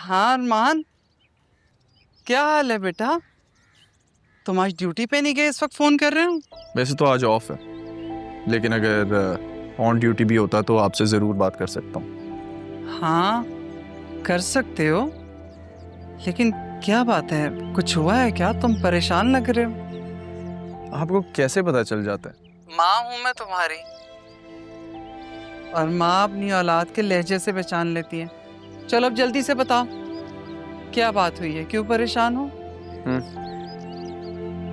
हाँ अरमान, क्या हाल है बेटा? तुम आज ड्यूटी पे नहीं गए, इस वक्त फोन कर रहे हो? वैसे तो आज ऑफ है, लेकिन अगर ऑन ड्यूटी भी होता तो आपसे ज़रूर बात कर सकता हूँ। हाँ कर सकते हो, लेकिन क्या बात है, कुछ हुआ है क्या? तुम परेशान लग रहे हो। आपको कैसे पता चल जाता है? माँ हूं मैं तुम्हारी, और माँ अपनी औलाद के लहजे से पहचान लेती है। चलो अब जल्दी से बताओ, क्या बात हुई है, क्यों परेशान हो?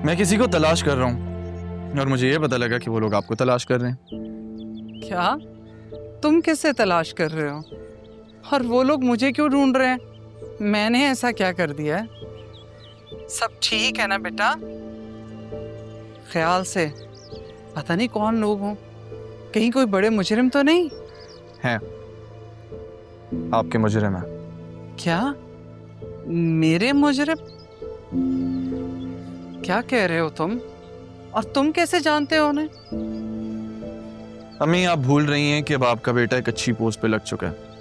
मैं किसी को तलाश कर रहा हूँ और मुझे ये पता लगा कि वो लोग आपको तलाश कर रहे हैं। क्या? तुम किसे तलाश कर रहे हो, और वो लोग मुझे क्यों ढूंढ रहे हैं? मैंने ऐसा क्या कर दिया है? सब ठीक है ना बेटा? ख्याल से, पता नहीं कौन लोग हों, कहीं कोई बड़े मुजरिम तो नहीं? हैं, आपके मुजरिम हैं। क्या? मेरे मुजरिम? क्या कह रहे हो तुम? और तुम कैसे जानते हो उन्हें? अम्मी, आप भूल रही हैं कि अब आपका बेटा एक अच्छी पोस्ट पे लग चुका है।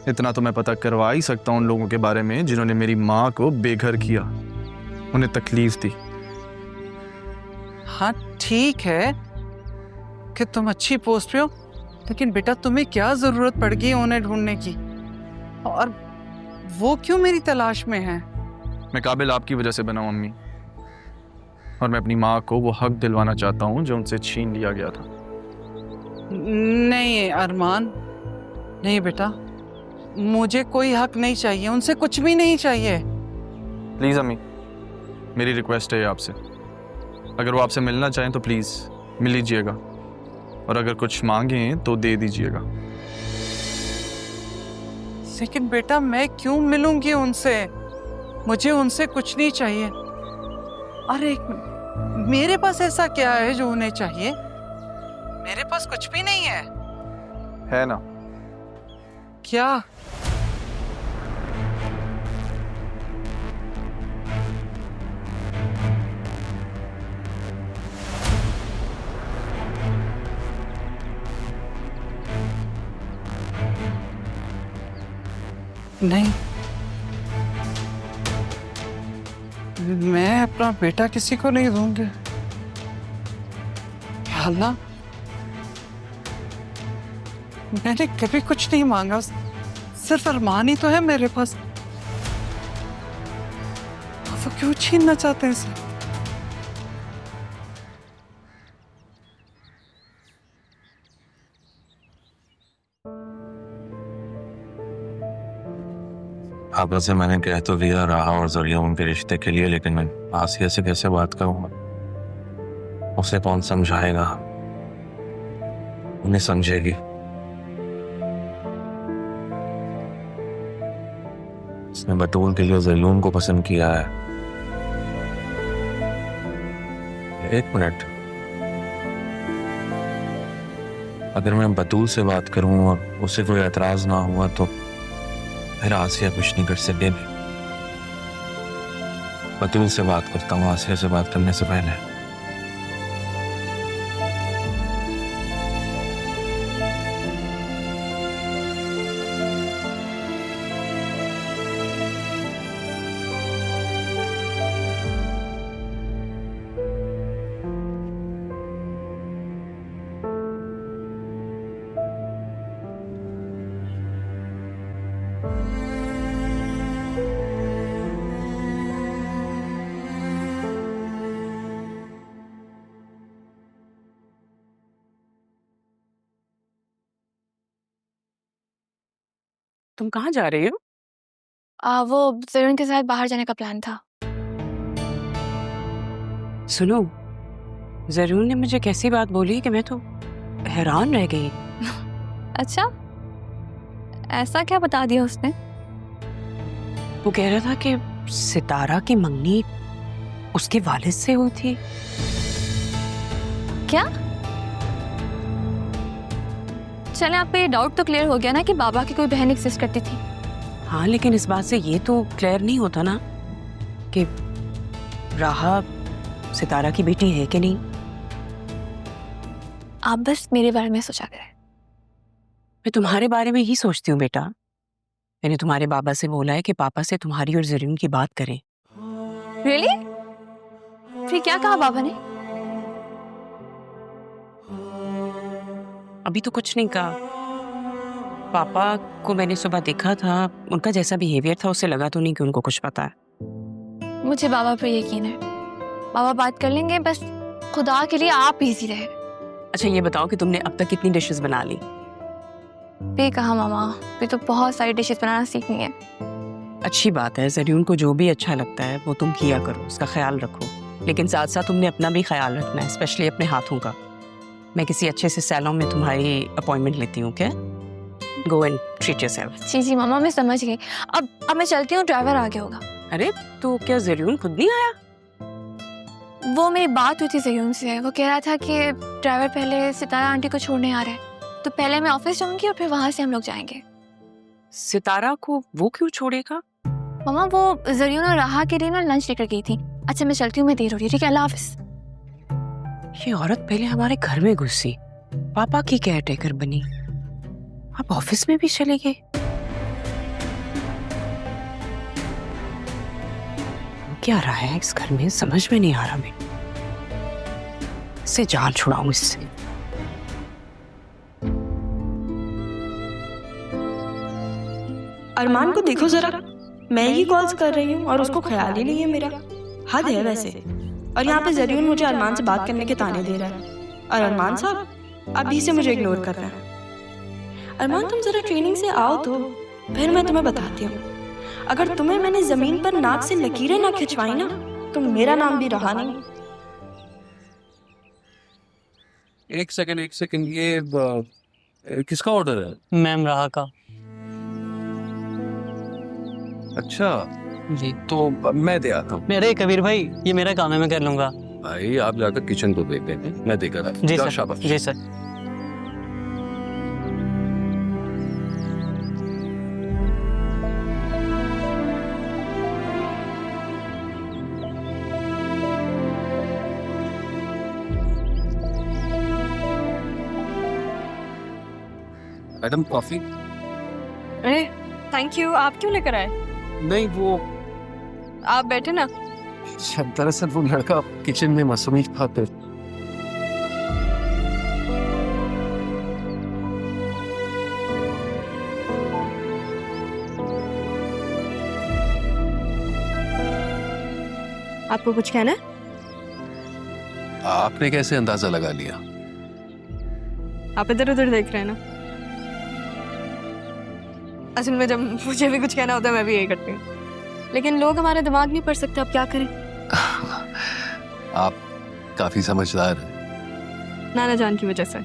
इतना तो मैं पता करवा ही सकता हूँ उन लोगों के बारे में जिन्होंने मेरी माँ को बेघर किया, उन्हें तकलीफ दी। हाँ ठीक है कि तुम अच्छी पोस्ट पे हो, लेकिन बेटा तुम्हें क्या जरूरत पड़ गई उन्हें ढूंढने की, और वो क्यों मेरी तलाश में है? मैं काबिल आपकी वजह से बना हूं अम्मी, और मैं अपनी माँ को वो हक दिलवाना चाहता हूँ जो उनसे छीन लिया गया था। नहीं अरमान, नहीं बेटा, मुझे कोई हक नहीं चाहिए, उनसे कुछ भी नहीं चाहिए। प्लीज़ अम्मी, मेरी रिक्वेस्ट है आपसे, अगर वो आपसे मिलना चाहें तो प्लीज़ मिल लीजिएगा, और अगर कुछ मांगें तो दे दीजिएगा। लेकिन बेटा मैं क्यों मिलूंगी उनसे? मुझे उनसे कुछ नहीं चाहिए। अरे एक मिनट, मेरे पास ऐसा क्या है जो उन्हें चाहिए? मेरे पास कुछ भी नहीं है ना? क्या? नहीं, मैं अपना बेटा किसी को नहीं दूंगी। क्या अल्लाह, मैंने कभी कुछ नहीं मांगा, सिर्फ अरमान ही तो है मेरे पास। वो क्यों छीनना चाहते हैं इसे? आपस से मैंने कह तो दिया रहा और जरिया उनके रिश्ते के लिए, लेकिन मैं आसिया से कैसे बात करूंगा? उसे कौन समझाएगा? उन्हें समझेगी? उसने बतूल के लिए ज़ैलून को पसंद किया है। एक मिनट, अगर मैं बतूल से बात करूं और उसे कोई एतराज ना हुआ तो फिर आसिया कुछ नहीं कर सकेगी। बतूल से बात करता हूँ आसिया से बात करने से पहले। तुम कहाँ जा रही हो? वो जरून के साथ बाहर जाने का प्लान था। सुनो, जरून ने मुझे कैसी बात बोली कि मैं तो हैरान रह गई। अच्छा, ऐसा क्या बता दिया उसने? वो कह रहा था कि सितारा की मंगनी उसके वालिद से हुई थी। क्या? चले, आपका ये डाउट तो क्लियर हो गया ना कि बाबा की कोई बहन एग्जिस्ट करती थी। हाँ, लेकिन इस बात से ये तो क्लियर नहीं होता ना कि राहा सितारा की बेटी है कि नहीं। आप बस मेरे बारे में सोचा करें। मैं तुम्हारे बारे में ही सोचती हूँ बेटा। मैंने तुम्हारे बाबा से बोला है कि पापा से तुम्हारी और जरीन की बात करें। रियली? फिर क्या कहा बाबा ने? अभी तो कुछ नहीं कहा। पापा को मैंने सुबह देखा था, उनका जैसा बिहेवियर था उससे लगा तो नहीं कि उनको कुछ पता है। मुझे बाबा पर यकीन है, बाबा बात कर लेंगे, बस खुदा के लिए आप बिजी रहे। अच्छा ये बताओ कि तुमने अब तक कितनी डिशेस बना ली? पे कहा मामा, पे तो बहुत सारी डिशेस बनाना सीखनी है। अच्छी बात है, जरीन को जो भी अच्छा लगता है वो तुम किया करो, उसका ख्याल रखो, लेकिन साथ साथ तुमने अपना भी ख्याल रखना है, स्पेशली अपने हाथों का। मैं किसी अच्छे से सैलून में तुम्हारी अपॉइंटमेंट लेती हूँ, क्या? Go and treat yourself. जी जी मामा, मैं समझ गई। अब मैं चलती हूँ, ड्राइवर आ गया होगा। अरे तो क्या जरीन खुद नहीं आया? वो मेरी बात हुई थी जयून से, वो कह रहा था कि ड्राइवर पहले सितारा आंटी को छोड़ने आ रहे हैं, तो पहले मैं ऑफिस जाऊंगी और फिर वहां से हम लोग जाएंगे। सितारा को वो क्यों छोड़ेगा? मामा वो जयून और राहा के लिए ना लंच लेकर गई थी। अच्छा मैं चलती हूँ, मैं देर हो रही है, ठीक है? अल्लाह हाफिज। ये औरत पहले हमारे घर में घुसी, पापा की केयर टेकर बनी, अब ऑफिस में भी चली गई। क्या रहा है इस घर में, समझ में नहीं आ रहा। मैं इससे जान छुड़ाऊं इससे। अरमान को देखो जरा, मैं ही कॉल्स कर रही हूँ और उसको ख्याल ही नहीं है मेरा। हद है वैसे। और यहाँ पे जरीन मुझे अरमान से बात करने के ताने दे रहा है, और अरमान साहब अभी से मुझे इग्नोर कर रहा है। अरमान तुम जरा ट्रेनिंग से आओ तो फिर मैं तुम्हें बताती हूँ। अगर तुम्हें मैंने जमीन पर नाक से लकीरें ना खिंचवाई ना तो मेरा नाम भी रहा नहीं। एक सेकंड, ये किसका ऑर्डर है? मैम राहा का। अच्छा जी तो मैं दे आता हूँ। मेरे कबीर भाई, ये मेरा काम है, मैं कर लूंगा। भाई आप जाकर किचन को देख लेते, मैं देकर जी जाओ, सर। शाबाश। जी सर। Madam coffee? अरे थैंक यू, आप क्यों लेकर आए? नहीं वो आप बैठे ना। दरअसल वो लड़का किचन में मसूमी था तो आपको कुछ कहना है? आपने कैसे अंदाजा लगा लिया? आप इधर उधर देख रहे हैं ना। असल में जब मुझे भी कुछ कहना होता है मैं भी यही करती हूँ, लेकिन लोग हमारे दिमाग नहीं पढ़ सकते, अब क्या करें? आप काफी समझदार हैं। नाना जान की वजह से।